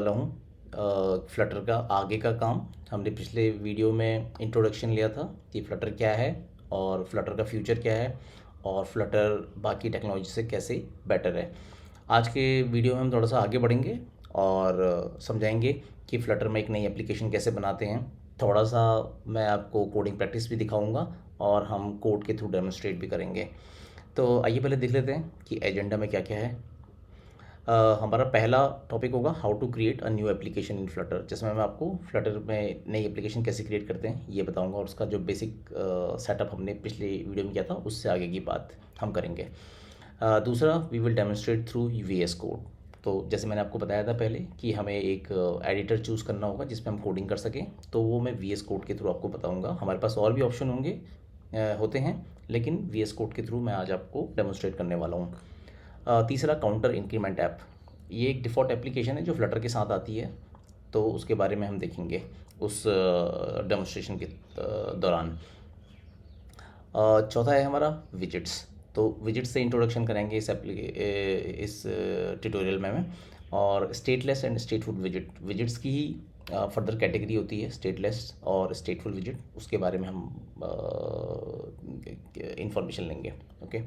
वाला हूँ फ्लटर का आगे का काम। हमने पिछले वीडियो में इंट्रोडक्शन लिया था कि फ्लटर क्या है और फ्लटर का फ्यूचर क्या है और फ्लटर बाकी टेक्नोलॉजी से कैसे बेटर है। आज के वीडियो में हम थोड़ा सा आगे बढ़ेंगे और समझाएंगे कि फ्लटर में एक नई एप्लीकेशन कैसे बनाते हैं। थोड़ा सा मैं आपको कोडिंग प्रैक्टिस भी दिखाऊंगा और हम कोड के थ्रू डेमोन्स्ट्रेट भी करेंगे। तो आइए पहले देख लेते हैं कि एजेंडा में क्या क्या है। हमारा पहला टॉपिक होगा how to create a new application in Flutter, जिसमें मैं आपको फ्लटर में नई एप्लीकेशन कैसे क्रिएट करते हैं ये बताऊंगा और उसका जो बेसिक सेटअप हमने पिछले वीडियो में किया था उससे आगे की बात हम करेंगे। दूसरा, we will demonstrate through V S code. तो जैसे मैंने आपको बताया था पहले कि हमें एक एडिटर चूज़ करना होगा जिसमें हम कोडिंग कर सकें, तो वो मैं वी एस कोड के थ्रू आपको बताऊंगा। हमारे पास और भी ऑप्शन होते हैं, लेकिन वी एस कोड के थ्रू मैं आज आपको डेमोन्स्ट्रेट करने वाला हूँ। तीसरा, काउंटर इंक्रीमेंट ऐप। ये एक डिफ़ॉल्ट एप्लीकेशन है जो फ्लटर के साथ आती है, तो उसके बारे में हम देखेंगे उस डेमोन्स्ट्रेशन के दौरान। चौथा है हमारा विजिट्स। तो विजिट्स से इंट्रोडक्शन करेंगे इस ट्यूटोरियल में मैं। और स्टेटलेस एंड स्टेटफुल विजिट्स की ही फर्दर कैटेगरी होती है, स्टेटलेस और स्टेटफुल विजिट, उसके बारे में हम इंफॉर्मेशन लेंगे। ओके।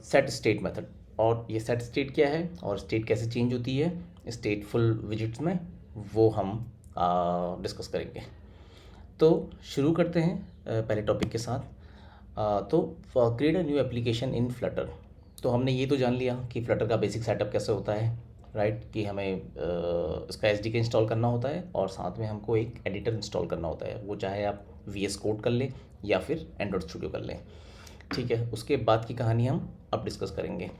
सेट स्टेट मेथड, और ये सेट स्टेट क्या है और स्टेट कैसे चेंज होती है स्टेटफुल विजिट्स में, वो हम डिस्कस करेंगे। तो शुरू करते हैं पहले टॉपिक के साथ। तो create a new application in Flutter. तो हमने ये तो जान लिया कि फ्लटर का बेसिक सेटअप कैसे होता है, राइट, कि हमें इसका एस डी के इंस्टॉल करना होता है और साथ में हमको एक एडिटर इंस्टॉल करना होता है, वो चाहे आप वी एस कोड कर लें या फिर एंड्रॉयड स्टूडियो कर लें। ठीक है, उसके बाद की कहानी हम अब डिस्कस करेंगे।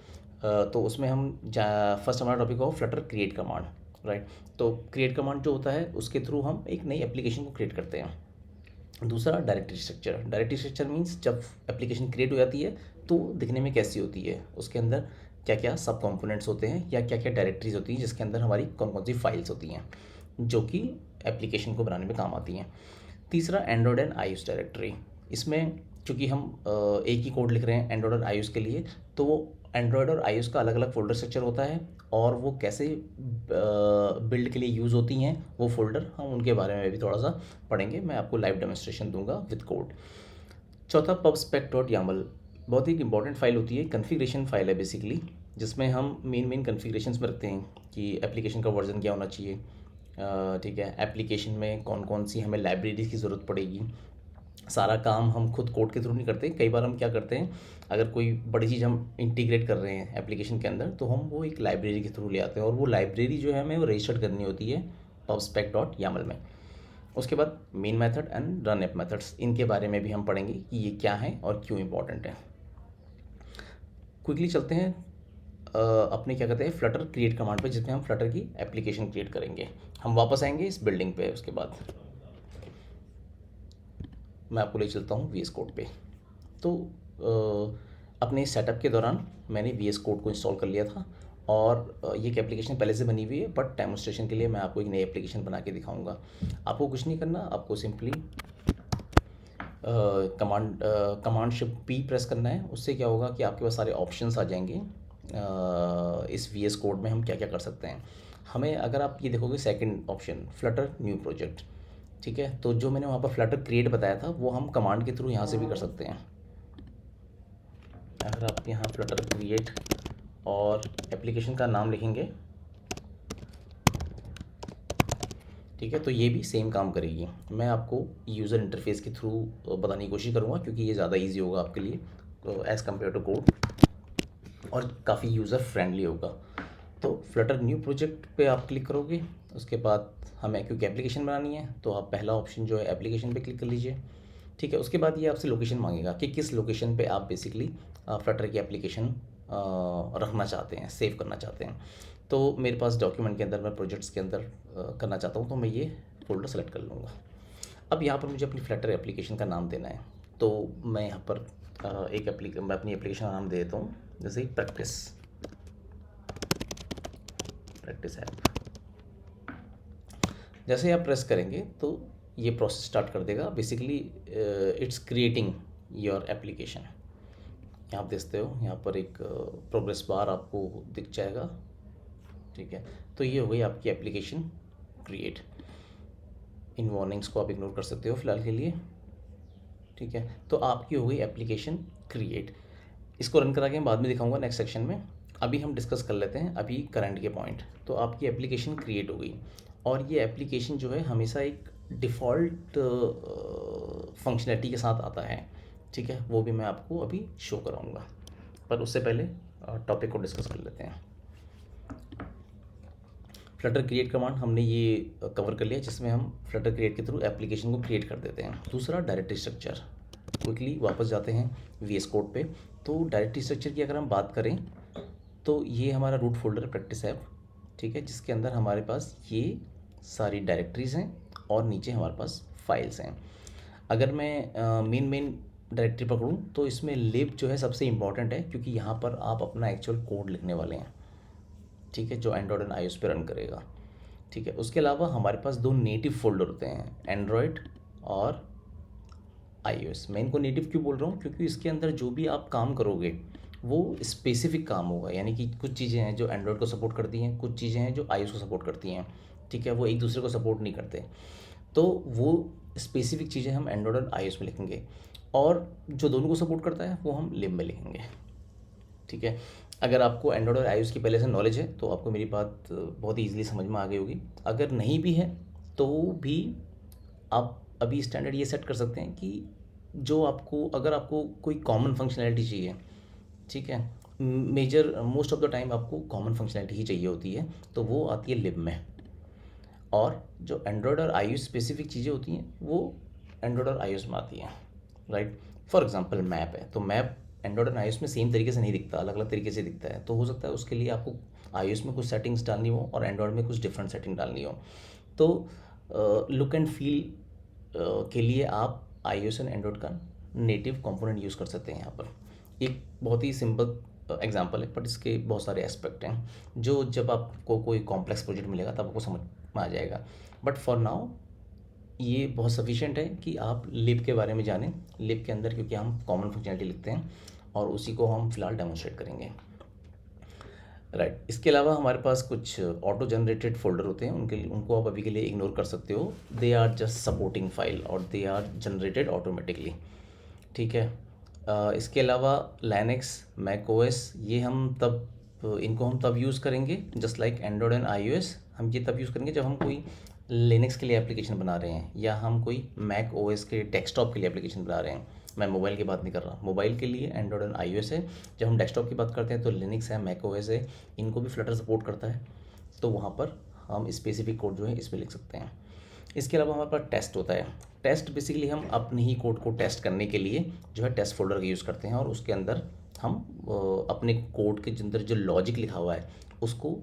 तो उसमें हम फर्स्ट हमारा टॉपिक हो फ्लटर क्रिएट कमांड, राइट। तो क्रिएट कमांड जो होता है उसके थ्रू हम एक नई एप्लीकेशन को क्रिएट करते हैं। दूसरा, directory structure. Directory structure means जब एप्लीकेशन क्रिएट हो जाती है तो दिखने में कैसी होती है, उसके अंदर क्या क्या सब कंपोनेंट्स होते हैं या क्या क्या डायरेक्टरीज होती हैं जिसके अंदर हमारी कौन कौन सी फाइल्स होती हैं जो कि एप्लीकेशन को बनाने में काम आती हैं। तीसरा, एंड्रॉयड एंड आईओएस डायरेक्टरी। इसमें चूँकि हम एक ही कोड लिख रहे हैं एंड्रॉयड और आईओएस के लिए, तो वो एंड्रॉयड और आईओएस का अलग अलग फ़ोल्डर स्ट्रक्चर होता है और वो कैसे बिल्ड के लिए यूज़ होती हैं वो फ़ोल्डर, हम उनके बारे में भी थोड़ा सा पढ़ेंगे। मैं आपको लाइव डेमोन्स्ट्रेशन दूंगा विद कोड। चौथा, पबस्पेक डॉट यामल। बहुत ही इंपॉर्टेंट फाइल होती है, कन्फिग्रेशन फाइल है बेसिकली, जिसमें हम मेन कन्फिग्रेशंस में रखते हैं कि एप्लीकेशन का वर्जन क्या होना चाहिए। ठीक है, एप्लीकेशन में कौन कौन सी हमें लाइब्रेरीज की ज़रूरत पड़ेगी। सारा काम हम खुद कोड के थ्रू नहीं करते, कई बार हम क्या करते हैं, अगर कोई बड़ी चीज़ हम इंटीग्रेट कर रहे हैं एप्लीकेशन के अंदर तो हम वो एक लाइब्रेरी के थ्रू ले आते हैं और वो लाइब्रेरी जो है हमें वो रजिस्टर्ड करनी होती है पबस्पेक डॉट यामल में। उसके बाद main method and run app methods, इनके बारे में भी हम पढ़ेंगे कि ये क्या है और क्यों इंपॉर्टेंट है। क्विकली चलते हैं अपने क्या कहते हैं फ्लटर क्रिएट कमांड पे, जिसमें हम फ्लटर की एप्लीकेशन क्रिएट करेंगे। हम वापस आएंगे इस बिल्डिंग पे, उसके बाद मैं आपको ले चलता हूँ वी एस कोड पे। तो अपने सेटअप के दौरान मैंने वी एस कोड को इंस्टॉल कर लिया था और ये एक एप्लीकेशन पहले से बनी हुई है, बट डेमोन्स्ट्रेशन के लिए मैं आपको एक नई एप्लीकेशन बना के दिखाऊंगा। आपको कुछ नहीं करना, आपको simply command shift P press करना है। उससे क्या होगा कि आपके पास सारे ऑप्शंस आ जाएंगे इस वी एस कोड में हम क्या क्या कर सकते हैं। हमें, अगर आप ये देखोगे second option Flutter new project, ठीक है, तो जो मैंने वहाँ पर फ्लटर क्रिएट बताया था वो हम कमांड के थ्रू यहाँ से भी कर सकते हैं। अगर आप यहाँ फ्लटर क्रिएट और एप्लीकेशन का नाम लिखेंगे, ठीक है, तो ये भी सेम काम करेगी। मैं आपको यूज़र इंटरफेस के थ्रू बताने की कोशिश करूँगा क्योंकि ये ज़्यादा इजी होगा आपके लिए एज़ कम्पेयर टू कोड और काफ़ी यूज़र फ्रेंडली होगा। तो फ्लटर न्यू प्रोजेक्ट पे आप क्लिक करोगे, उसके बाद हमें क्योंकि एप्लीकेशन बनानी है तो आप पहला ऑप्शन जो है एप्लीकेशन पे क्लिक कर लीजिए। ठीक है, उसके बाद ये आपसे लोकेशन मांगेगा कि किस लोकेशन पे आप बेसिकली फ्लटर की एप्लीकेशन रखना चाहते हैं, सेव करना चाहते हैं। तो मेरे पास डॉक्यूमेंट के अंदर, मैं प्रोजेक्ट्स के अंदर करना चाहता हूँ, तो मैं ये फोल्डर सेलेक्ट कर लूँगा। अब यहाँ पर मुझे अपनी फ्लटर एप्लीकेशन का नाम देना है, तो मैं यहाँ पर मैं अपनी एप्लीकेशन का नाम दे देता हूँ, जैसे प्रैक्टिस ऐप। जैसे आप प्रेस करेंगे तो ये प्रोसेस स्टार्ट कर देगा। Basically it's creating your application. आप देखते हो यहाँ पर एक प्रोग्रेस बार आपको दिख जाएगा, ठीक है, तो ये हो गई आपकी एप्लीकेशन क्रिएट। इन वार्निंग्स को आप इग्नोर कर सकते हो फिलहाल के लिए। ठीक है, तो आपकी हो गई एप्लीकेशन क्रिएट। इसको रन करा के मैं बाद में दिखाऊंगा नेक्स्ट सेक्शन में। अभी हम डिस्कस कर लेते हैं अभी करंट के पॉइंट। तो आपकी एप्लीकेशन क्रिएट हो गई और ये एप्लीकेशन जो है हमेशा एक डिफ़ॉल्ट फंक्शनैलिटी के साथ आता है। ठीक है, वो भी मैं आपको अभी शो कराऊंगा, पर उससे पहले टॉपिक को डिस्कस कर लेते हैं। फ्लटर क्रिएट कमांड हमने ये कवर कर लिया, जिसमें हम फ्लटर क्रिएट के थ्रू एप्लीकेशन को क्रिएट कर देते हैं। दूसरा डायरेक्टरी स्ट्रक्चर। क्विकली वापस जाते हैं VS कोड पे। तो डायरेक्टरी स्ट्रक्चर की अगर हम बात करें तो ये हमारा रूट फोल्डर प्रैक्टिस ऐप, ठीक है, जिसके अंदर हमारे पास ये सारी डायरेक्टरीज़ हैं और नीचे हमारे पास फाइल्स हैं। अगर मैं मेन डायरेक्टरी पकड़ूँ तो इसमें लिब जो है सबसे इम्पॉर्टेंट है, क्योंकि यहाँ पर आप अपना एक्चुअल कोड लिखने वाले हैं। ठीक है, जो एंड्रॉयड एंड iOS पे रन करेगा। ठीक है, उसके अलावा हमारे पास दो नेटिव फोल्डर होते हैं, एंड्रॉयड और iOS। मैं इनको नेटिव क्यों बोल रहा हूँ, क्योंकि इसके अंदर जो भी आप काम करोगे वो स्पेसिफिक काम होगा। यानी कि कुछ चीज़ें हैं जो एंड्रॉयड को सपोर्ट करती हैं, कुछ चीज़ें हैं जो iOS को सपोर्ट करती हैं। ठीक है, वो एक दूसरे को सपोर्ट नहीं करते। तो वो स्पेसिफिक चीज़ें हम एंड्रॉयड और iOS में लिखेंगे, और जो दोनों को सपोर्ट करता है वो हम लिब में लिखेंगे। ठीक है, अगर आपको एंड्रॉयड और iOS की पहले से नॉलेज है तो आपको मेरी बात बहुत ईजिली समझ में आ गई होगी। अगर नहीं भी है तो भी आप अभी स्टैंडर्ड ये सेट कर सकते हैं कि जो आपको, अगर आपको कोई कॉमन फंक्शनैलिटी चाहिए, ठीक है, major most of the time आपको कॉमन फंक्शनैलिटी ही चाहिए होती है, तो वो आती है लिब में। और जो एंड्रॉयड और iOS स्पेसिफिक चीज़ें होती हैं वो एंड्रॉयड और iOS में आती हैं, राइट। फॉर एग्जांपल मैप है, तो मैप एंड्रॉयड और iOS में सेम तरीके से नहीं दिखता, अलग अलग तरीके से दिखता है। तो हो सकता है उसके लिए आपको iOS में कुछ सेटिंग्स डालनी हो और एंड्रॉयड में कुछ डिफरेंट सेटिंग डालनी हो। तो लुक एंड फील के लिए आप iOS एंड एंड्रॉयड का नेटिव कंपोनेंट यूज़ कर सकते हैं। यहाँ पर एक बहुत ही सिंपल एग्जांपल है, बट इसके बहुत सारे एस्पेक्ट हैं जो जब आपको कोई कॉम्प्लेक्स प्रोजेक्ट मिलेगा तब आपको समझ में आ जाएगा। बट फॉर नाउ ये बहुत सफिशिएंट है कि आप लिब के बारे में जानें। लिब के अंदर क्योंकि हम कॉमन फंक्शनलिटी लिखते हैं और उसी को हम फिलहाल डेमोन्स्ट्रेट करेंगे, राइट। इसके अलावा हमारे पास कुछ ऑटो जनरेटेड फोल्डर होते हैं, उनको आप अभी के लिए इग्नोर कर सकते हो। They are just supporting file और दे आर जनरेटेड ऑटोमेटिकली। ठीक है, इसके अलावा Linux, मैक ओएस, ये इनको हम तब यूज़ करेंगे just like Android and iOS। हम ये तब यूज़ करेंगे जब हम कोई लिनक्स के लिए एप्लीकेशन बना रहे हैं या हम कोई मैक ओएस के डेस्कटॉप के लिए एप्लीकेशन बना रहे हैं। मैं मोबाइल की बात नहीं कर रहा, मोबाइल के लिए एंड्रॉयड एंड iOS है। जब हम डेस्कटॉप की बात करते हैं तो लिनक्स है, मैक ओएस है, इनको भी फ्लटर सपोर्ट करता है। तो वहाँ पर हम स्पेसिफिक कोड जो है इसमें लिख सकते हैं। इसके अलावा हमारे पास टेस्ट होता है। टेस्ट बेसिकली हम अपने ही कोड को टेस्ट करने के लिए जो है टेस्ट फोल्डर का यूज़ करते हैं, और उसके अंदर हम अपने कोड के अंदर जो लॉजिक लिखा हुआ है उसको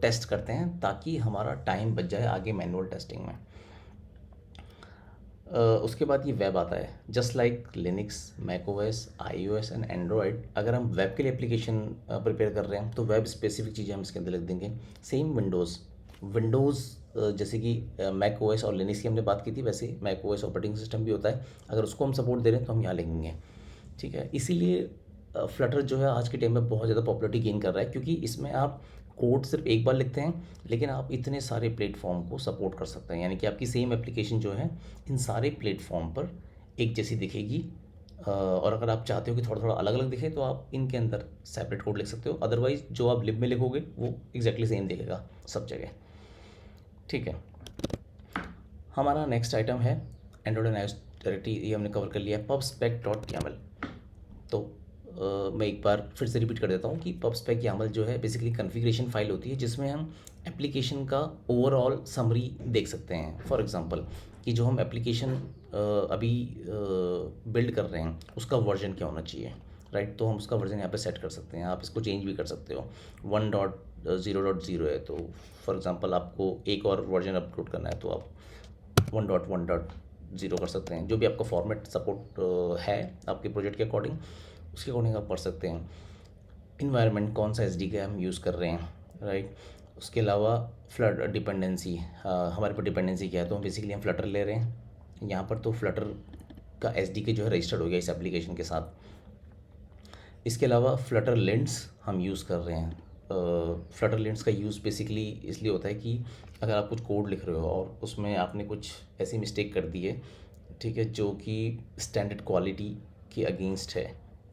टेस्ट करते हैं, ताकि हमारा टाइम बच जाए आगे मैनुअल टेस्टिंग में। उसके बाद ये वेब आता है, just like Linux, Mac OS, iOS and Android. अगर हम वेब के लिए एप्लीकेशन प्रिपेयर कर रहे हैं तो वेब स्पेसिफिक चीज़ें हम इसके अंदर लिख देंगे। सेम विंडोज़ जैसे कि मैक ओएस और लिनक्स की हमने बात की थी, वैसे मैक ओएस ऑपरेटिंग सिस्टम भी होता है। अगर उसको हम सपोर्ट दे रहे हैं तो हम यहाँ लिखेंगे। ठीक है, इसीलिए फ्लटर जो है आज के टाइम में बहुत ज़्यादा पॉपुलरिटी गेन कर रहा है, क्योंकि इसमें आप कोड सिर्फ एक बार लिखते हैं लेकिन आप इतने सारे प्लेटफॉर्म को सपोर्ट कर सकते हैं। यानी कि आपकी सेम एप्लीकेशन जो है इन सारे प्लेटफॉर्म पर एक जैसी दिखेगी। और अगर आप चाहते हो कि थोड़ा थोड़ा अलग अलग दिखे तो आप इनके अंदर सेपरेट कोड लिख सकते हो, अदरवाइज जो आप लिब में लिखोगे वो एग्जैक्टली सेम दिखेगा सब जगह। ठीक है, हमारा नेक्स्ट आइटम है एंड्रॉयड एंड iOS डायरेक्टरी, ये हमने कवर कर लिया है pubspec.yaml। तो मैं एक बार फिर से रिपीट कर देता हूँ कि pubspec.yaml जो है बेसिकली कॉन्फ़िगरेशन फाइल होती है, जिसमें हम एप्लीकेशन का ओवरऑल समरी देख सकते हैं। फॉर एग्जांपल कि जो हम एप्लीकेशन अभी बिल्ड कर रहे हैं उसका वर्जन क्या होना चाहिए, राइट। तो हम उसका वर्जन यहाँ पे सेट कर सकते हैं, आप इसको चेंज भी कर सकते हो। 1.0.0 है तो फॉर एग्जांपल आपको एक और वर्जन अपलोड करना है तो आप 1.1.0 कर सकते हैं। जो भी आपका फॉर्मेट सपोर्ट है आपके प्रोजेक्ट के अकॉर्डिंग, उसके अकॉर्डिंग आप पढ़ सकते हैं। इन्वायरमेंट कौन सा SDK हम यूज़ कर रहे हैं, राइट। उसके अलावा फ्लटर डिपेंडेंसी, हमारे पर डिपेंडेंसी क्या है, तो हम बेसिकली हम फ्लटर ले रहे हैं यहाँ पर, तो फ्लटर का SDK जो है रजिस्टर्ड हो गया इस एप्लीकेशन के साथ। इसके अलावा फ्लटर लिंट्स हम यूज़ कर रहे हैं, फ्लटर लिंट्स का यूज़ बेसिकली इसलिए होता है कि अगर आप कुछ कोड लिख रहे हो और उसमें आपने कुछ ऐसी मिस्टेक कर दी है, ठीक है, जो कि स्टैंडर्ड क्वालिटी के अगेंस्ट है,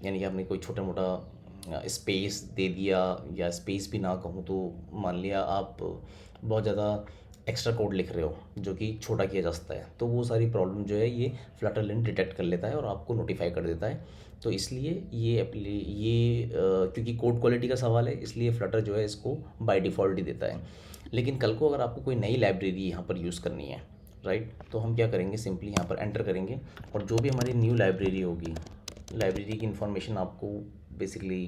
यानी कि आपने कोई छोटा मोटा स्पेस दे दिया, या स्पेस भी ना कहूँ तो मान लिया आप बहुत ज़्यादा एक्स्ट्रा कोड लिख रहे हो जो कि छोटा किया जा सकता है, तो वो सारी प्रॉब्लम जो है ये फ्लटर लिंट डिटेक्ट कर लेता है और आपको नोटिफाई कर देता है। तो इसलिए क्योंकि कोड क्वालिटी का सवाल है, इसलिए फ्लटर जो है इसको बाय डिफ़ॉल्ट ही देता है। लेकिन कल को अगर आपको कोई नई लाइब्रेरी यहाँ पर यूज़ करनी है, राइट, तो हम क्या करेंगे, सिंपली यहाँ पर एंटर करेंगे और जो भी हमारी न्यू लाइब्रेरी होगी, लाइब्रेरी की इन्फॉर्मेशन आपको बेसिकली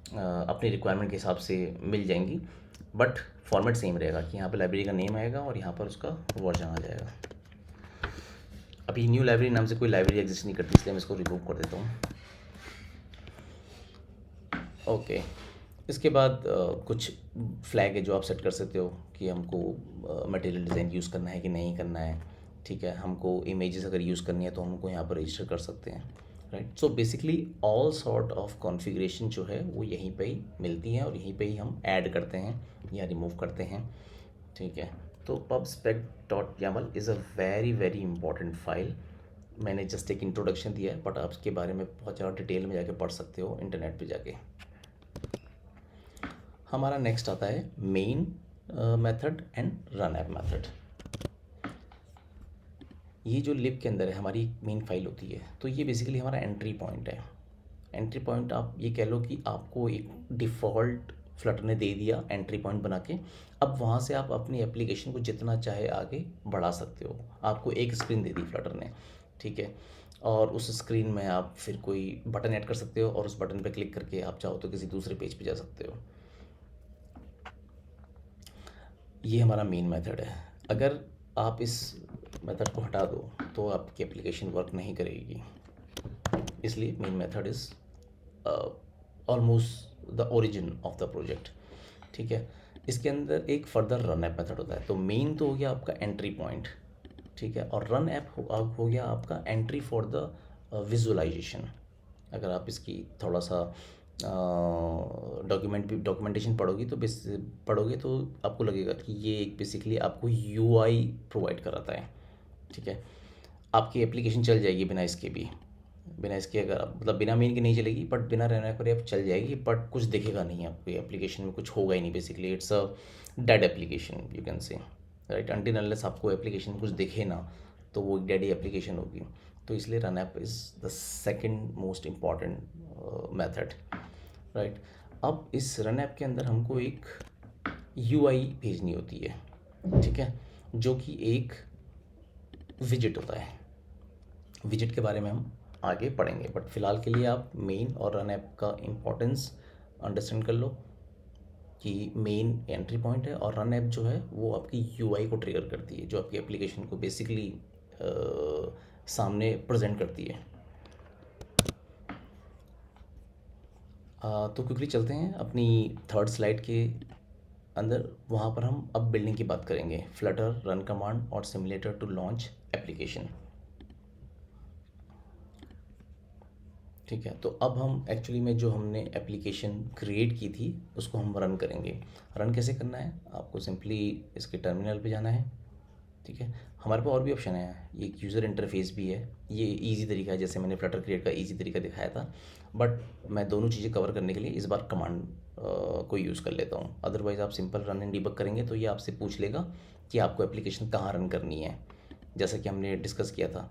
अपनी रिक्वायरमेंट के हिसाब से मिल जाएंगी, बट फॉर्मेट सेम रहेगा कि यहाँ पर लाइब्रेरी का नेम आएगा और यहाँ पर उसका वर्जन आ जाएगा। अभी न्यू लाइब्रेरी नाम से कोई लाइब्रेरी एग्जिस्ट नहीं करती, इसलिए मैं इसको रिमूव कर देता हूँ। ओके, इसके बाद कुछ फ्लैग है जो आप सेट कर सकते हो कि हमको मटेरियल डिज़ाइन यूज़ करना है कि नहीं करना है, ठीक है, हमको इमेजेस अगर यूज़ करनी है तो हमको यहाँ पर रजिस्टर कर सकते हैं, right. So basically all sort of configuration जो है वो यहीं पे ही मिलती हैं और यहीं पे ही हम ऐड करते हैं या रिमूव करते हैं, ठीक है। तो pubspec.yaml is a very very important file. मैंने जस्ट एक इंट्रोडक्शन दिया है, बट आप इसके बारे में बहुत ज़्यादा डिटेल में जाके पढ़ सकते हो इंटरनेट पे जाके। हमारा नेक्स्ट आता है main method and run app method. ये जो लिब के अंदर है हमारी मेन फाइल होती है, तो ये बेसिकली हमारा एंट्री पॉइंट है। एंट्री पॉइंट आप ये कह लो कि आपको एक डिफ़ॉल्ट फ्लटर ने दे दिया एंट्री पॉइंट बना के, अब वहाँ से आप अपनी एप्लीकेशन को जितना चाहे आगे बढ़ा सकते हो। आपको एक स्क्रीन दे दी फ्लटर ने, ठीक है, और उस स्क्रीन में आप फिर कोई बटन ऐड कर सकते हो और उस बटन पे क्लिक करके आप चाहो तो किसी दूसरे पेज पे जा सकते हो। ये हमारा मेन मेथड है। अगर आप इस मेथड को हटा दो तो आपकी एप्लीकेशन वर्क नहीं करेगी, इसलिए main method is almost the origin of the project, ठीक है। इसके अंदर एक फर्दर रन ऐप मेथड होता है। तो मेन तो हो गया आपका एंट्री पॉइंट, ठीक है, और रन ऐप हो गया आपका एंट्री फॉर द विजुअलाइजेशन। अगर आप इसकी थोड़ा सा डॉक्यूमेंटेशन पढ़ोगे तो आपको लगेगा कि ये एक बेसिकली आपको यूआई प्रोवाइड कराता है, ठीक है। आपकी एप्लीकेशन चल जाएगी बिना इसके भी, बिना इसके अगर आप मतलब बिना मेन के नहीं चलेगी, बट बिना रहने पर आप चल जाएगी, बट कुछ दिखेगा नहीं आपको एप्लीकेशन में, कुछ होगा ही नहीं। Basically it's a dead application you can say, right. Until unless आपको एप्लीकेशन में कुछ दिखे ना तो वो एक डेड एप्लीकेशन होगी। तो इसलिए run app is the second most important method, right. अब इस रन ऐप के अंदर हमको एक यूआई भेजनी होती है, ठीक है, जो कि एक विजिट होता है। विजिट के बारे में हम आगे पढ़ेंगे, बट फ़िलहाल के लिए आप मेन और रन ऐप का इम्पोर्टेंस अंडरस्टैंड कर लो कि मेन एंट्री पॉइंट है और रन ऐप जो है वो आपकी यूआई को ट्रिगर करती है, जो आपकी एप्लीकेशन को बेसिकली सामने प्रेजेंट करती है। तो क्विकली चलते हैं अपनी थर्ड स्लाइड के अंदर। वहाँ पर हम अब बिल्डिंग की बात करेंगे, फ्लटर, रन कमांड और सिमुलेटर टू लॉन्च एप्लीकेशन, ठीक है। तो अब हम एक्चुअली में जो हमने एप्लीकेशन क्रिएट की थी उसको हम रन करेंगे। रन कैसे करना है, आपको सिंपली इसके टर्मिनल पे जाना है, ठीक है। हमारे पास और भी ऑप्शन है, ये एक यूज़र इंटरफेस भी है, ये इजी तरीका है, जैसे मैंने फ्लटर क्रिएट का इजी तरीका दिखाया था, बट मैं दोनों चीज़ें कवर करने के लिए इस बार कमांड को यूज़ कर लेता हूँ। अदरवाइज़ आप सिंपल रन एंड डिबग करेंगे तो ये आपसे पूछ लेगा कि आपको एप्लीकेशन कहाँ रन करनी है। जैसा कि हमने डिस्कस किया था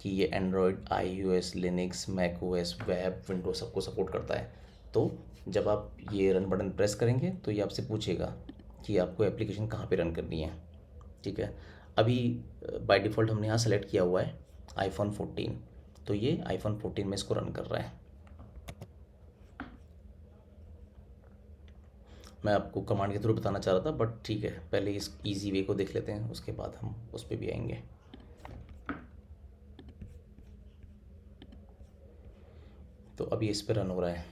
कि ये Android, iOS, Linux, Mac OS, web, Windows सबको सपोर्ट करता है। तो जब आप ये रन बटन प्रेस करेंगे तो ये आपसे पूछेगा कि आपको एप्लीकेशन कहाँ पे रन करनी है, ठीक है। अभी बाय डिफ़ॉल्ट हमने यहाँ सेलेक्ट किया हुआ है iPhone 14, तो ये iPhone 14 में इसको रन कर रहा है। मैं आपको कमांड के थ्रू बताना चाह रहा था, बट ठीक है, पहले इस ईजी वे को देख लेते हैं, उसके बाद हम उस पर भी आएंगे। तो अभी इस पर रन हो रहा है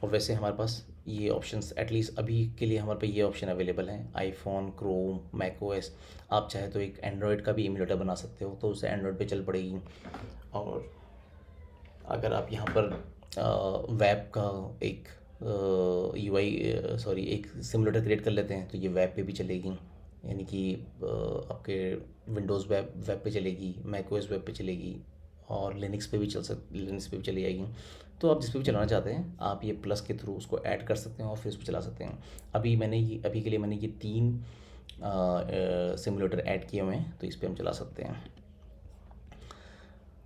और वैसे हमारे पास ये ऑप्शंस एटलीस्ट अभी के लिए हमारे पे ये ऑप्शन अवेलेबल हैं, आईफोन, क्रोम, मैक ओएस। आप चाहे तो एक एंड्रॉयड का भी इम्यूलेटर बना सकते हो तो उसे एंड्रॉयड पे चल पड़ेगी। और अगर आप यहाँ पर वेब का एक सॉरी एक सिमुलेटर क्रिएट कर लेते हैं तो ये वेब पे भी चलेगी, यानी कि आपके विंडोज़ वेब पे चलेगी, मैक ओएस वेब पे चलेगी, और लिनक्स पे भी चली जाएगी। तो आप जिस पे भी चलाना चाहते हैं आप ये प्लस के थ्रू उसको ऐड कर सकते हैं और फिर उस पर चला सकते हैं। अभी के लिए मैंने ये 3 सिमुलेटर ऐड किए हुए हैं, तो इस पर हम चला सकते हैं।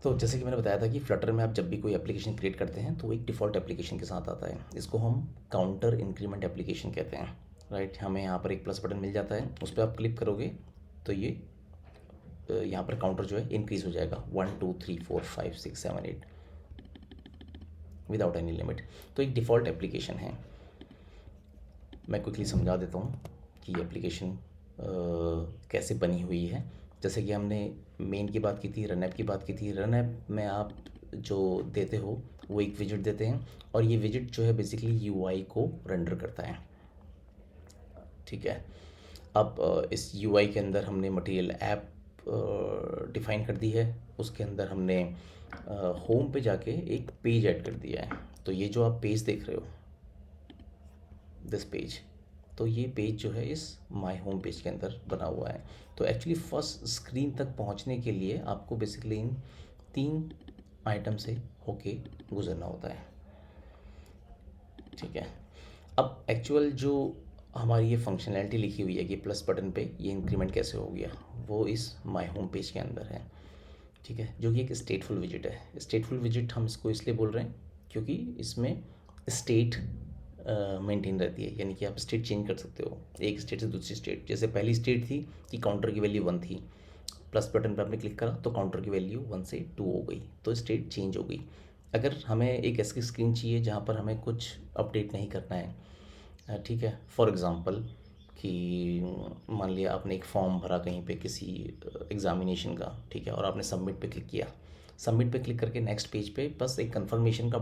तो जैसे कि मैंने बताया था कि फ्लटर में आप जब भी कोई एप्लीकेशन क्रिएट करते हैं तो वो एक डिफ़ॉल्ट एप्लीकेशन के साथ आता है। इसको हम काउंटर इंक्रीमेंट एप्लीकेशन कहते हैं, राइट। हमें यहाँ पर एक प्लस बटन मिल जाता है, उस पर आप क्लिक करोगे तो ये यहाँ पर काउंटर जो है इंक्रीज़ हो जाएगा 1 2 3 4 5 6 7 8 विदाउट एनी लिमिट। तो एक डिफ़ॉल्ट एप्लीकेशन है। मैं क्विकली समझा देता हूँ कि एप्लीकेशन कैसे बनी हुई है। जैसे कि हमने मेन की बात की थी, रन ऐप की बात की थी। रन ऐप में आप जो देते हो वो एक विजिट देते हैं, और ये विजिट जो है बेसिकली यूआई को रेंडर करता है, ठीक है। अब इस यूआई के अंदर हमने मटेरियल ऐप डिफ़ाइन कर दी है। उसके अंदर हमने होम पे जाके एक पेज ऐड कर दिया है। तो ये जो आप पेज देख रहे हो, दिस पेज, तो ये पेज जो है इस माय होम पेज के अंदर बना हुआ है। तो एक्चुअली फर्स्ट स्क्रीन तक पहुंचने के लिए आपको बेसिकली इन 3 आइटम से होके गुजरना होता है, ठीक है। अब एक्चुअल जो हमारी ये फंक्शनैलिटी लिखी हुई है कि प्लस बटन पे ये इंक्रीमेंट कैसे हो गया, वो इस माय होम पेज के अंदर है, ठीक है, जो कि एक स्टेटफुल विजिट है। स्टेटफुल विजिट हम इसको इसलिए बोल रहे हैं क्योंकि इसमें स्टेट मेंटेन रहती है, यानी कि आप स्टेट चेंज कर सकते हो एक स्टेट से दूसरी स्टेट। जैसे पहली स्टेट थी कि काउंटर की वैल्यू 1 थी, प्लस बटन पर आपने क्लिक करा तो काउंटर की वैल्यू 1 से 2 हो गई, तो स्टेट चेंज हो गई। अगर हमें एक ऐसी स्क्रीन चाहिए जहाँ पर हमें कुछ अपडेट नहीं करना है, ठीक है, फॉर एग्ज़ाम्पल कि मान लिया आपने एक फॉर्म भरा कहीं पे किसी एग्ज़ामिनेशन का, ठीक है, और आपने सबमिट पे क्लिक किया। सबमिट पे क्लिक करके नेक्स्ट पेज पे बस एक कंफर्मेशन का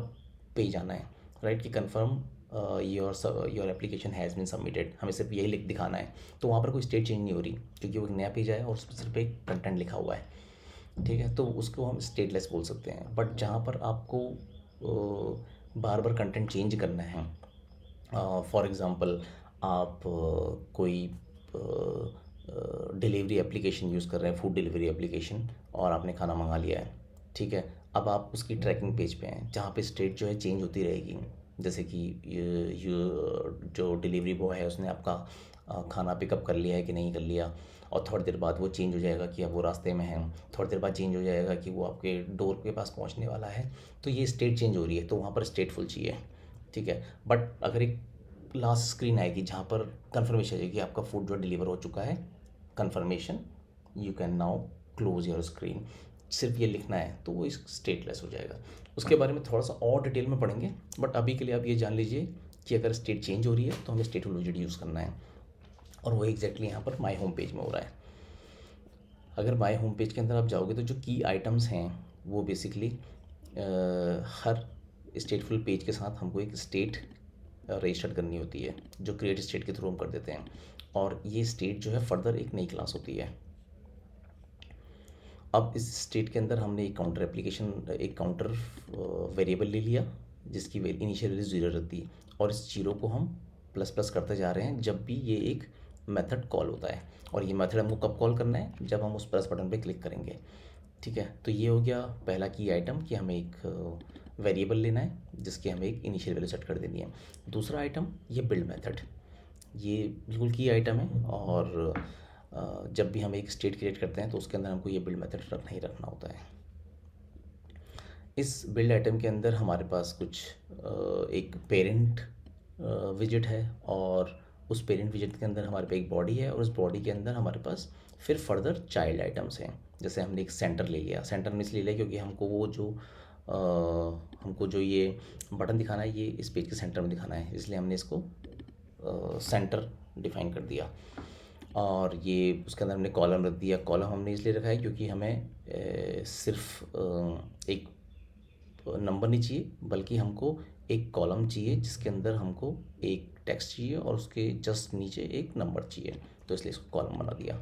पेज आना है, राइट, कि confirm your application has been submitted, हमें सिर्फ यही लिख दिखाना है। तो वहाँ पर कोई स्टेट चेंज नहीं हो रही क्योंकि वो एक नया पेज आया और उस पर सिर्फ एक कंटेंट लिखा हुआ है, ठीक है। तो उसको हम स्टेटलेस बोल सकते हैं। बट जहाँ पर आपको बार बार कंटेंट चेंज करना है, फॉर एग्ज़ाम्पल आप कोई डिलीवरी एप्लीकेशन यूज़ कर रहे हैं, फूड डिलीवरी एप्लीकेशन, और आपने खाना मंगा लिया है, ठीक है। अब आप उसकी ट्रैकिंग पेज पे हैं जहाँ पे स्टेट जो है चेंज होती रहेगी। जैसे कि जो डिलीवरी बॉय है उसने आपका खाना पिकअप कर लिया है कि नहीं कर लिया, और थोड़ी देर बाद वो चेंज हो जाएगा कि अब वो रास्ते में है, थोड़ी देर बाद चेंज हो जाएगा कि वो आपके डोर के पास पहुंचने वाला है। तो ये स्टेट चेंज हो रही है, तो वहाँ पर स्टेटफुल चाहिए, ठीक है। बट अगर एक लास्ट स्क्रीन आएगी जहाँ पर कंफर्मेशन आएगी कि आपका फूड जो डिलीवर हो चुका है, confirmation, you can now close your screen, सिर्फ ये लिखना है, तो वो इस स्टेटलेस हो जाएगा। उसके बारे में थोड़ा सा और डिटेल में पढ़ेंगे, बट अभी के लिए आप ये जान लीजिए कि अगर स्टेट चेंज हो रही है तो हमें स्टेटफुल विजिट यूज़ करना है, और वो एग्जैक्टली यहाँ पर माई होम पेज में हो रहा है। अगर माई होम पेज के अंदर आप जाओगे तो जो की आइटम्स हैं वो बेसिकली हर स्टेटफुल पेज के साथ हमको एक स्टेट रजिस्टर करनी होती है, जो क्रिएट स्टेट के थ्रू हम कर देते हैं, और ये स्टेट जो है फर्दर एक नई क्लास होती है। अब इस स्टेट के अंदर हमने एक काउंटर वेरिएबल ले लिया जिसकी इनिशियल वैल्यू 0 रहती है, और इस 0 को हम प्लस प्लस करते जा रहे हैं जब भी ये एक मेथड कॉल होता है। और ये मेथड हमको कब कॉल करना है, जब हम उस प्लस बटन पे क्लिक करेंगे, ठीक है। तो ये हो गया पहला की आइटम कि हमें एक वेरिएबल लेना है जिसकी हमें एक इनिशियल वैल्यू सेट कर देनी है। दूसरा आइटम ये बिल्ड मेथड, ये बिल्कुल की आइटम है, और जब भी हम एक स्टेट क्रिएट करते हैं तो उसके अंदर हमको ये बिल्ड मेथड रखना ही रखना होता है। इस बिल्ड आइटम के अंदर हमारे पास कुछ एक पेरेंट विजिट है, और उस पेरेंट विजिट के अंदर हमारे पास एक बॉडी है, और उस बॉडी के अंदर हमारे पास फिर फर्दर चाइल्ड आइटम्स हैं। जैसे हमने एक सेंटर ले लिया, सेंटर में इसलिए लिया क्योंकि हमको जो ये बटन दिखाना है ये इस पेज के सेंटर में दिखाना है, इसलिए हमने इसको सेंटर डिफाइन कर दिया। और ये उसके अंदर हमने कॉलम रख दिया। कॉलम हमने इसलिए रखा है क्योंकि हमें सिर्फ एक नंबर नहीं चाहिए, बल्कि हमको एक कॉलम चाहिए जिसके अंदर हमको एक टेक्स्ट चाहिए और उसके जस्ट नीचे एक नंबर चाहिए, तो इसलिए इसको कॉलम बना दिया,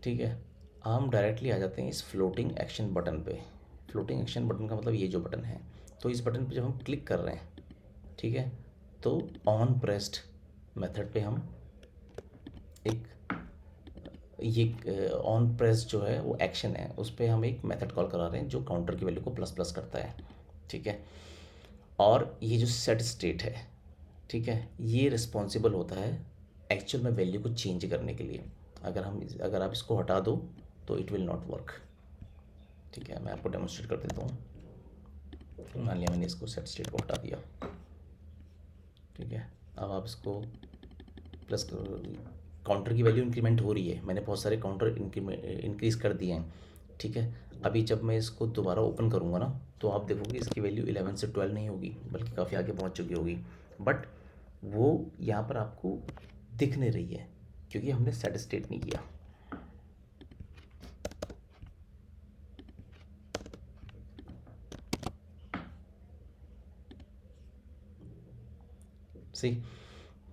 ठीक है। हम डायरेक्टली आ जाते हैं इस फ्लोटिंग एक्शन बटन पे। फ्लोटिंग एक्शन बटन का मतलब ये जो बटन है, तो इस बटन पे जब हम क्लिक कर रहे हैं, ठीक है, तो ऑन प्रेस्ड मेथड पे हम एक ये ऑन प्रेस जो है वो एक्शन है, उस पर हम एक मेथड कॉल करा रहे हैं जो काउंटर की वैल्यू को प्लस प्लस करता है, ठीक है। और ये जो सेट स्टेट है, ठीक है, ये रिस्पॉन्सिबल होता है एक्चुअल में वैल्यू को चेंज करने के लिए। अगर आप इसको हटा दो तो इट विल नॉट वर्क, ठीक है। मैं आपको डेमोन्स्ट्रेट कर देता हूँ। मान लिया मैंने इसको सेट स्टेट को हटा दिया, ठीक है। अब आप इसको प्लस, काउंटर की वैल्यू इंक्रीमेंट हो रही है, मैंने बहुत सारे काउंटर इंक्रीज़ कर दिए हैं, ठीक है। अभी जब मैं इसको दोबारा ओपन करूँगा ना, तो आप देखोगे इसकी वैल्यू 11 से 12 नहीं होगी, बल्कि काफ़ी आगे पहुँच चुकी होगी, बट वो यहाँ पर आपको दिख नहीं रही है क्योंकि हमने सेट स्टेट नहीं किया। सही,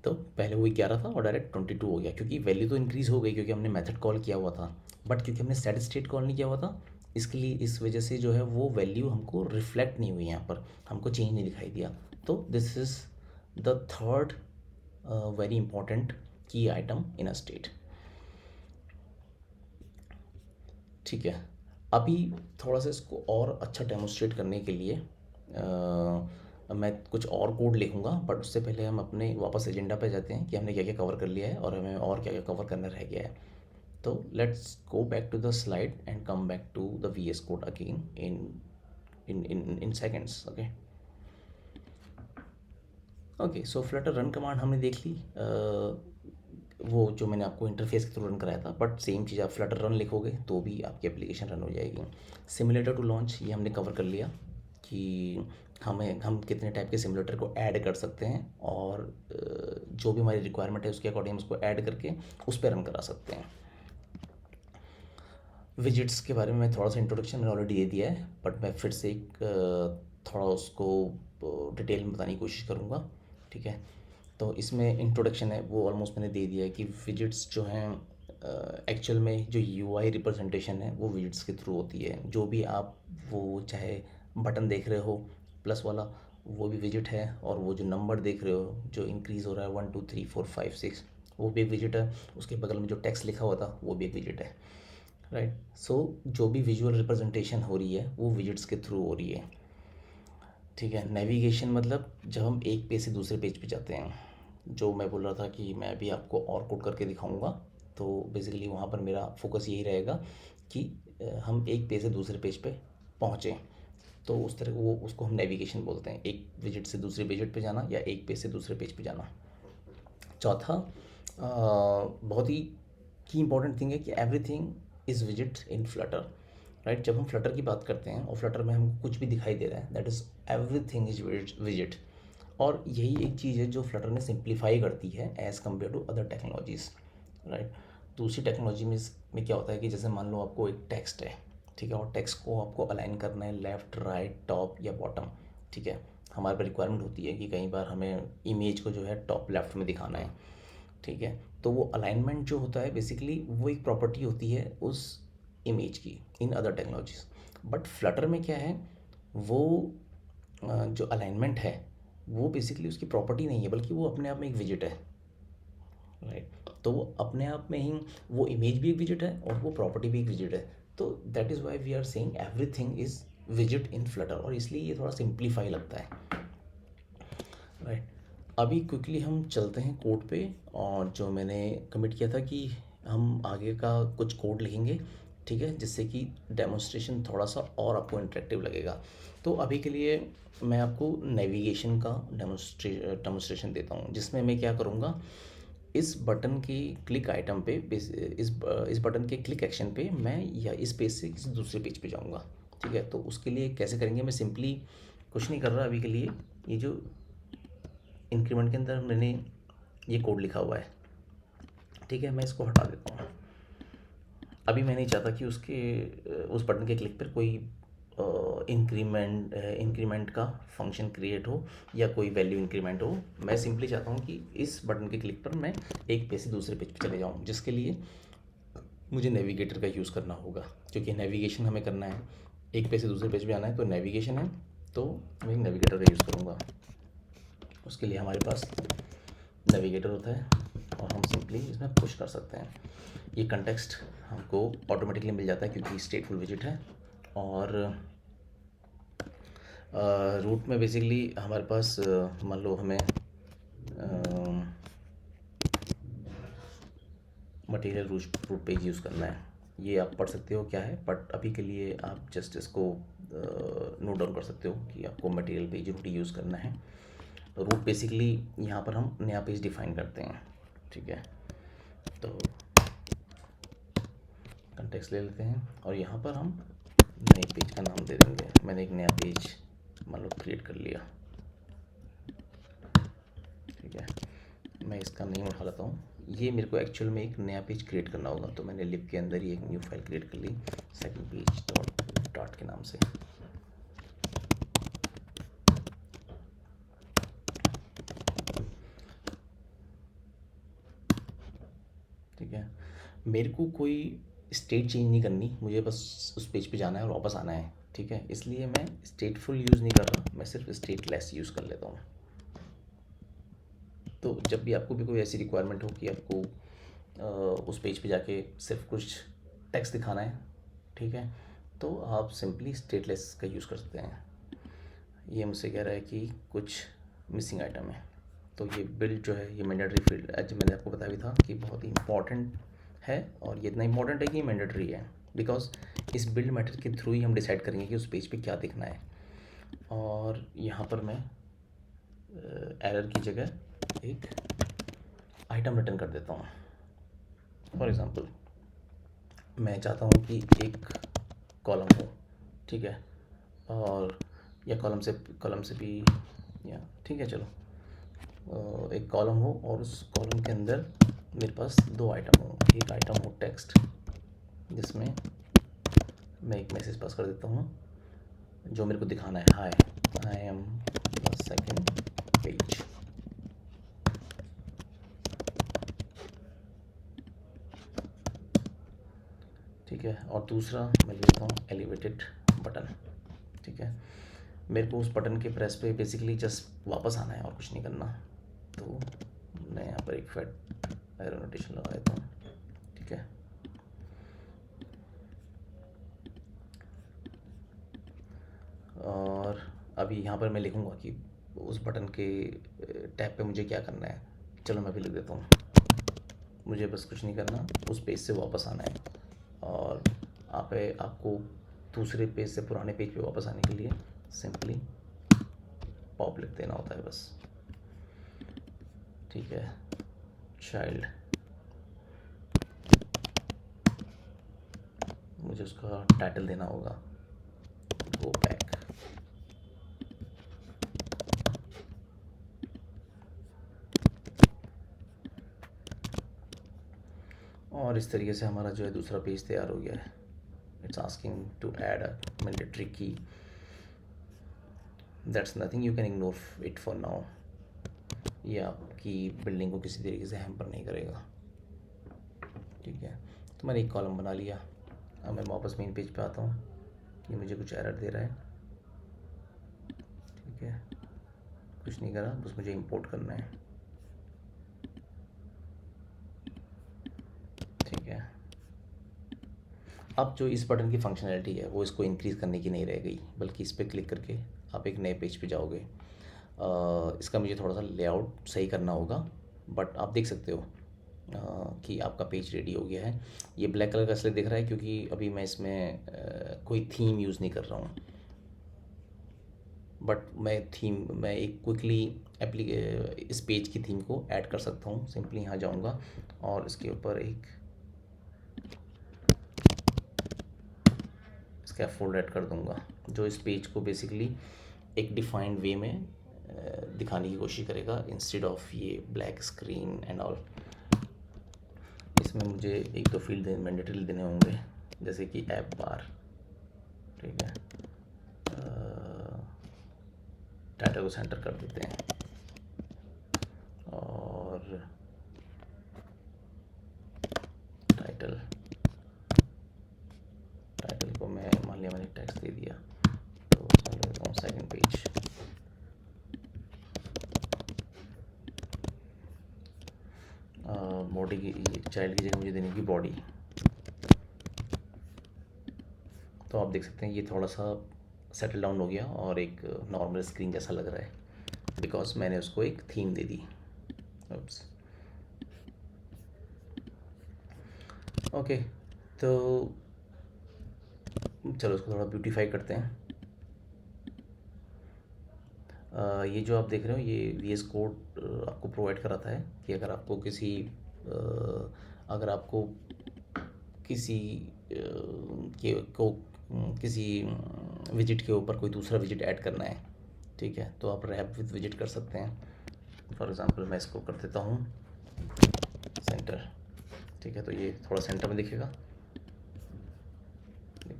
तो पहले वो 11 था और डायरेक्ट 22 हो गया, क्योंकि वैल्यू तो इंक्रीज़ हो गई क्योंकि हमने मेथड कॉल किया हुआ था, बट क्योंकि हमने सेट स्टेट कॉल नहीं किया हुआ था, इसके लिए इस वजह से जो है वो वैल्यू हमको रिफ्लेक्ट नहीं हुई, यहाँ पर हमको चेंज नहीं दिखाई दिया। तो this is the third very important की आइटम इन अ स्टेट, ठीक है। अभी थोड़ा सा इसको और अच्छा डेमोन्स्ट्रेट करने के लिए मैं कुछ और कोड लिखूंगा, बट उससे पहले हम अपने वापस एजेंडा पे जाते हैं कि हमने क्या क्या कवर कर लिया है और हमें और क्या क्या कवर करना रह गया है। तो let's go back to the slide and come back to the VS code again in seconds. Okay okay, so Flutter run command हमने देख ली, वो जो मैंने आपको इंटरफेस के थ्रू रन कराया था, बट सेम चीज़ आप फ्लटर रन लिखोगे तो भी आपकी एप्लीकेशन रन हो जाएगी। सिमुलेटर टू लॉन्च ये हमने कवर कर लिया कि हम कितने टाइप के सिमुलेटर को ऐड कर सकते हैं, और जो भी हमारी रिक्वायरमेंट है उसके अकॉर्डिंग हम उसको ऐड करके उस पर रन करा सकते हैं। विजिट्स के बारे में मैं थोड़ा सा इंट्रोडक्शन मैंने ऑलरेडी दे दिया है, बट मैं फिर से एक थोड़ा उसको डिटेल में बताने की कोशिश करूँगा, ठीक है। तो इसमें इंट्रोडक्शन है वो ऑलमोस्ट मैंने दे दिया है कि विजिट्स जो हैं एक्चुअल में जो UI रिप्रेजेंटेशन है वो विजिट्स के थ्रू होती है। जो भी आप वो चाहे बटन देख रहे हो प्लस वाला, वो भी विजिट है, और वो जो नंबर देख रहे हो जो इंक्रीज़ हो रहा है 1 2 3 4 5 6, वो भी एक विजिट है। उसके बगल में जो टेक्स्ट लिखा हुआ था वो भी एक विजिट है, राइट। सो जो भी विजुअल रिप्रेजेंटेशन हो रही है वो विजिट्स के थ्रू हो रही है, ठीक है। नेविगेशन मतलब जब हम एक पेज से दूसरे पेज पे जाते हैं, जो मैं बोल रहा था कि मैं अभी आपको और कोड करके दिखाऊंगा, तो बेसिकली वहाँ पर मेरा फोकस यही रहेगा कि हम एक पेज से दूसरे पेज पे पहुँचें, तो उस तरह वो उसको हम नेविगेशन बोलते हैं, एक विजिट से दूसरे विजिट पे जाना या एक पेज से दूसरे पेज पे जाना। चौथा बहुत ही की इंपॉर्टेंट थिंग है कि एवरीथिंग इज़ विजिट इन फ्लटर, राइट। जब हम फ्लटर की बात करते हैं और फ्लटर में हमको कुछ भी दिखाई दे रहा है, that is everything is visit. और यही एक चीज़ है जो फ्लटर ने सिंप्लीफाई करती है as compared to other technologies, right. दूसरी टेक्नोलॉजी में क्या होता है कि जैसे मान लो आपको एक टेक्स्ट है, ठीक है, और टेक्स्ट को आपको अलाइन करना है लेफ़्ट राइट टॉप या बॉटम, ठीक है। हमारे पर रिक्वायरमेंट होती है कि कई बार हमें इमेज को जो है टॉप लेफ़्ट में दिखाना है, ठीक है। तो वो अलाइनमेंट जो होता है बेसिकली वो एक प्रॉपर्टी होती है उस इमेज की in other technologies, but Flutter में क्या है, वो जो अलाइनमेंट है वो बेसिकली उसकी प्रॉपर्टी नहीं है, बल्कि वो अपने आप में एक विजिट है, राइट। तो वो अपने आप में ही वो इमेज भी एक विजिट है और वो प्रॉपर्टी भी एक विजिट है। तो that is why we are saying everything is विजिट इन फ्लटर, और इसलिए ये थोड़ा सिंप्लीफाई लगता है, राइट। अभी क्विकली हम चलते हैं कोड पे, और जो मैंने कमिट किया था कि हम आगे का कुछ कोड लिखेंगे, ठीक है, जिससे कि डेमोन्स्ट्रेशन थोड़ा सा और आपको इंटरेक्टिव लगेगा। तो अभी के लिए मैं आपको नेविगेशन का डेमोन्स्ट्रेशन देता हूँ, जिसमें मैं क्या करूँगा, इस बटन की क्लिक आइटम पे इस बटन के क्लिक एक्शन पे मैं या इस पेज से किसी दूसरे पेज पे जाऊँगा, ठीक है। तो उसके लिए कैसे करेंगे, मैं सिंपली कुछ नहीं कर रहा अभी के लिए, ये जो इंक्रीमेंट के अंदर मैंने ये कोड लिखा हुआ है, ठीक है, मैं इसको हटा देता हूँ। अभी मैं नहीं चाहता कि उस बटन के क्लिक पर कोई इंक्रीमेंट का फंक्शन क्रिएट हो या कोई वैल्यू इंक्रीमेंट हो। मैं सिंपली चाहता हूँ कि इस बटन के क्लिक पर मैं एक पेज से दूसरे पेज पे चले जाऊँ, जिसके लिए मुझे नेविगेटर का यूज़ करना होगा, क्योंकि नेविगेशन हमें करना है, एक पेज से दूसरे पेज पे आना है, तो नेविगेशन है, तो मैं नेविगेटर का यूज़ करूँगा। उसके लिए हमारे पास नेविगेटर होता है और हम सिंपली इसमें पुश कर सकते हैं। ये कंटेक्स्ट हमको ऑटोमेटिकली मिल जाता है क्योंकि स्टेटफुल विजिट है। और रूट में बेसिकली हमारे पास मान लो हमें मटेरियल रूट पेज यूज़ करना है, ये आप पढ़ सकते हो क्या है, बट अभी के लिए आप जस्ट इसको नोट डाउन कर सकते हो कि आपको मटेरियल पेज रूट यूज़ करना है। रूट बेसिकली यहाँ पर हम नया पेज डिफाइन करते हैं, ठीक है। तो कंटेक्स्ट ले लेते हैं और यहाँ पर हम नए पेज का नाम दे देंगे। मैंने एक नया पेज मान लो क्रिएट कर लिया, ठीक है। मैं इसका नेम उठा लेता हूँ। ये मेरे को एक्चुअल में एक नया पेज क्रिएट करना होगा, तो मैंने लिप के अंदर ही एक न्यू फाइल क्रिएट कर ली सेकंड पेज डॉट के नाम से। ठीक है, मेरे को कोई स्टेट चेंज नहीं करनी, मुझे बस उस पेज पे जाना है और वापस आना है, ठीक है। इसलिए मैं स्टेटफुल यूज़ नहीं कर रहा, मैं सिर्फ स्टेटलेस यूज़ कर लेता हूँ। तो जब भी आपको भी कोई ऐसी रिक्वायरमेंट हो कि आपको उस पेज पे जाके सिर्फ कुछ टेक्स्ट दिखाना है, ठीक है, तो आप सिंपली स्टेटलेस का यूज़ कर सकते हैं। ये मुझसे कह रहा है कि कुछ मिसिंग आइटम है, तो ये बिल्ड जो है ये मैंडेटरी फील्ड, आज मैंने आपको बताया भी था कि बहुत ही इंपॉर्टेंट है, और ये इतना इंपॉर्टेंट है कि मैंडेटरी है, बिकॉज इस बिल्ड मैटर के थ्रू ही हम डिसाइड करेंगे कि उस पेज पे क्या दिखना है। और यहाँ पर मैं एरर की जगह एक आइटम रिटर्न कर देता हूँ। फॉर एग्ज़ाम्पल मैं चाहता हूँ कि एक कॉलम हो, ठीक है, और या कॉलम से भी, या ठीक है चलो एक कॉलम हो और उस कॉलम के अंदर मेरे पास दो आइटम हो। एक आइटम हो टेक्स्ट जिसमें मैं एक मैसेज पास कर देता हूँ जो मेरे को दिखाना है, hi I am the second page, ठीक है। और दूसरा मैं ले लेता हूँ एलिवेटेड बटन, ठीक है। मेरे को उस बटन के प्रेस पे बेसिकली जस्ट वापस आना है और कुछ नहीं करना, तो मैं यहाँ पर एक फेट एरो नोटेशन लगा देता हूँ, ठीक है। और अभी यहाँ पर मैं लिखूँगा कि उस बटन के टैब पे मुझे क्या करना है। चलो मैं भी लिख देता हूँ, मुझे बस कुछ नहीं करना, उस पेज से वापस आना है। और आपको दूसरे पेज से पुराने पेज पे वापस आने के लिए सिंपली पॉप लिख देना होता है बस, ठीक है। चाइल्ड, मुझे उसका टाइटल देना होगा गो बैक, और इस तरीके से हमारा जो है दूसरा पेज तैयार हो गया है। It's asking to add a mandatory key, that's nothing, you can ignore it for now. ये आपकी बिल्डिंग को किसी तरीके से हैम्पर नहीं करेगा, ठीक है। तो मैंने एक कॉलम बना लिया। अब मैं वापस मेन पेज पे आता हूँ, ये मुझे कुछ एरर दे रहा है, ठीक है। कुछ नहीं करा, बस मुझे इंपोर्ट करना है, ठीक है। अब जो इस बटन की फंक्शनैलिटी है वो इसको इंक्रीज़ करने की नहीं रह गई, बल्कि इस पर क्लिक करके आप एक नए पेज पे जाओगे। इसका मुझे थोड़ा सा लेआउट सही करना होगा, बट आप देख सकते हो कि आपका पेज रेडी हो गया है। ये ब्लैक कलर का इसलिए दिख रहा है क्योंकि अभी मैं इसमें कोई थीम यूज़ नहीं कर रहा हूँ, बट मैं एक क्विकली इस पेज की थीम को ऐड कर सकता हूँ। सिंपली यहाँ जाऊँगा और इसके ऊपर एक स्कैफोल्ड ऐड कर दूँगा, जो इस पेज को बेसिकली एक डिफाइंड वे में दिखाने की कोशिश करेगा, इंस्टेड ऑफ ये ब्लैक स्क्रीन एंड ऑल। इसमें मुझे एक दो फील्ड मैंडेटरी देने होंगे, जैसे कि ऐप बार, ठीक है। टाइटल को सेंटर कर देते हैं, और टाइटल को मैं मान लिया मैंने टेक्स्ट दे दिया, तो मैं लेता हूँ सेकंड पेज, बॉडी की, चाइल्ड की जगह मुझे देनी होगी बॉडी। तो आप देख सकते हैं ये थोड़ा सा सेटल डाउन हो गया और एक नॉर्मल स्क्रीन जैसा लग रहा है, बिकॉज मैंने उसको एक थीम दे दी। ओप्स, ओके, तो चलो उसको थोड़ा ब्यूटीफाई करते हैं। ये जो आप देख रहे हो ये VS कोड आपको प्रोवाइड कराता है कि अगर आपको किसी अगर आपको किसी के को किसी विजिट के ऊपर कोई दूसरा विजिट ऐड करना है, ठीक है, तो आप रैप विद विजिट कर सकते हैं। फॉर एग्ज़ाम्पल मैं इसको कर देता हूँ सेंटर, ठीक है, तो ये थोड़ा सेंटर में दिखेगा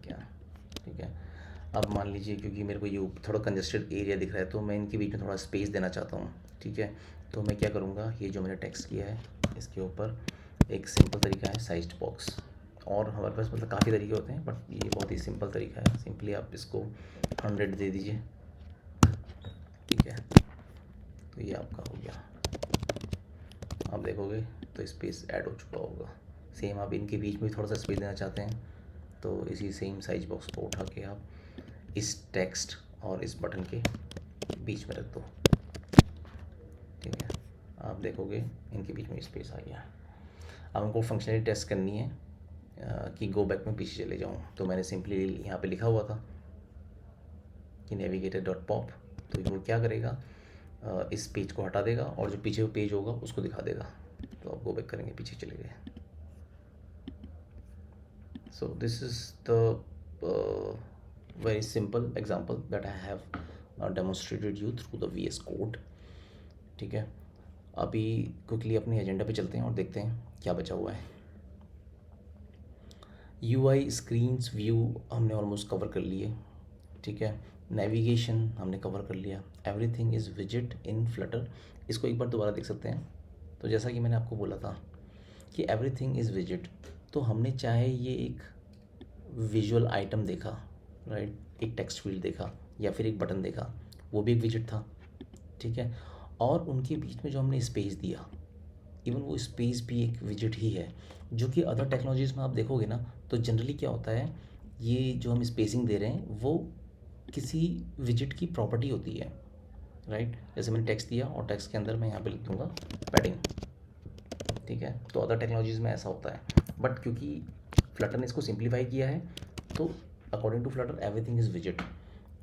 क्या, ठीक है। अब मान लीजिए क्योंकि मेरे को ये थोड़ा कंजेस्टेड एरिया दिख रहा है तो मैं इनके बीच में थोड़ा स्पेस देना चाहता हूँ, ठीक है। तो मैं क्या करूँगा, ये जो मैंने टेक्स्ट किया है इसके ऊपर एक सिंपल तरीका है साइज्ड बॉक्स, और हमारे पास मतलब काफ़ी तरीके होते हैं बट ये बहुत ही सिंपल तरीका है। सिंपली आप इसको 100 दे दीजिए, ठीक है, तो ये आपका हो गया। आप देखोगे तो स्पेस ऐड हो चुका होगा। सेम आप इनके बीच में थोड़ा सा स्पेस देना चाहते हैं तो इसी सेम साइज बॉक्स को उठा के आप इस टेक्स्ट और इस बटन के बीच में रख दो, ठीक है। आप देखोगे इनके बीच में स्पेस आ गया। अब हमको फंक्शनलिटी टेस्ट करनी है कि गो बैक में पीछे चले जाऊँ, तो मैंने सिंपली यहाँ पे लिखा हुआ था कि नेविगेटर डॉट पॉप, तो वो क्या करेगा, इस पेज को हटा देगा और जो पीछे पेज होगा उसको दिखा देगा। तो आप गो बैक करेंगे, पीछे चले गए। So this is the very simple example that I have demonstrated you through the VS Code, ठीक है। अभी क्विकली अपने एजेंडा पे चलते हैं और देखते हैं क्या बचा हुआ है। UI स्क्रीन्स व्यू हमने ऑलमोस्ट कवर कर लिए, ठीक है। नेविगेशन हमने कवर कर लिया। एवरीथिंग इज़ विजिट इन फ्लटर, इसको एक बार दोबारा देख सकते हैं। तो जैसा कि मैंने आपको बोला था कि एवरीथिंग इज़ विजिट, तो हमने चाहे ये एक विजुअल आइटम देखा, राइट, एक टेक्स्ट फील्ड देखा या फिर एक बटन देखा, वो भी एक विजिट था, ठीक है। और उनके बीच में जो हमने स्पेस दिया, इवन वो स्पेस भी एक विजिट ही है, जो कि अदर टेक्नोलॉजीज़ में आप देखोगे ना तो जनरली क्या होता है, ये जो हम स्पेसिंग दे रहे हैं वो किसी विजिट की प्रॉपर्टी होती है, राइट। जैसे मैंने टेक्स्ट दिया और टेक्स्ट के अंदर मैं यहाँ पे लिख दूँगा पैडिंग, ठीक है। तो अदर टेक्नोलॉजीज़ में ऐसा होता है, बट क्योंकि फ्लटर ने इसको सिंप्लीफाई किया है तो according to Flutter everything is विजिट,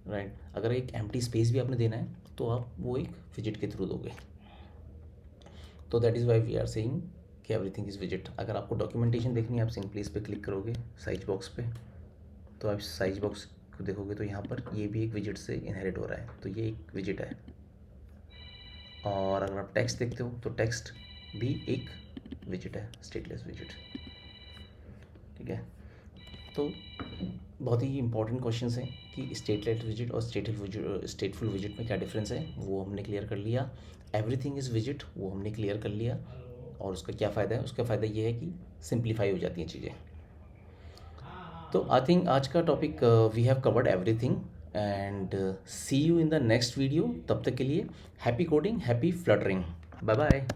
राइट। अगर एक एम्प्टी स्पेस भी आपने देना है तो आप वो एक विजिट के थ्रू दोगे। तो that is why we are saying कि एवरीथिंग इज़ विजिट। अगर आपको डॉक्यूमेंटेशन देखनी है आप सिंपली इस पर क्लिक करोगे साइज बॉक्स पे, तो आप साइज बॉक्स को देखोगे तो यहाँ पर ये भी एक विजिट से इनहेरिट हो रहा है, तो ये एक विजिट है। और अगर आप टेक्स्ट देखते हो तो टेक्स्ट भी एक विजिट है, स्टेटलेस विजिट, ठीक है। तो बहुत ही इंपॉर्टेंट क्वेश्चन हैं कि स्टेटलेस विजिट और स्टेटफुल विजिट में क्या डिफरेंस है, वो हमने क्लियर कर लिया। एवरीथिंग इज़ विजिट वो हमने क्लियर कर लिया, और उसका क्या फ़ायदा है, उसका फ़ायदा ये है कि सिंप्लीफाई हो जाती हैं चीज़ें। तो आई थिंक आज का topic we have covered everything, and see you in the next video. तब तक के लिए happy coding, happy fluttering, bye bye.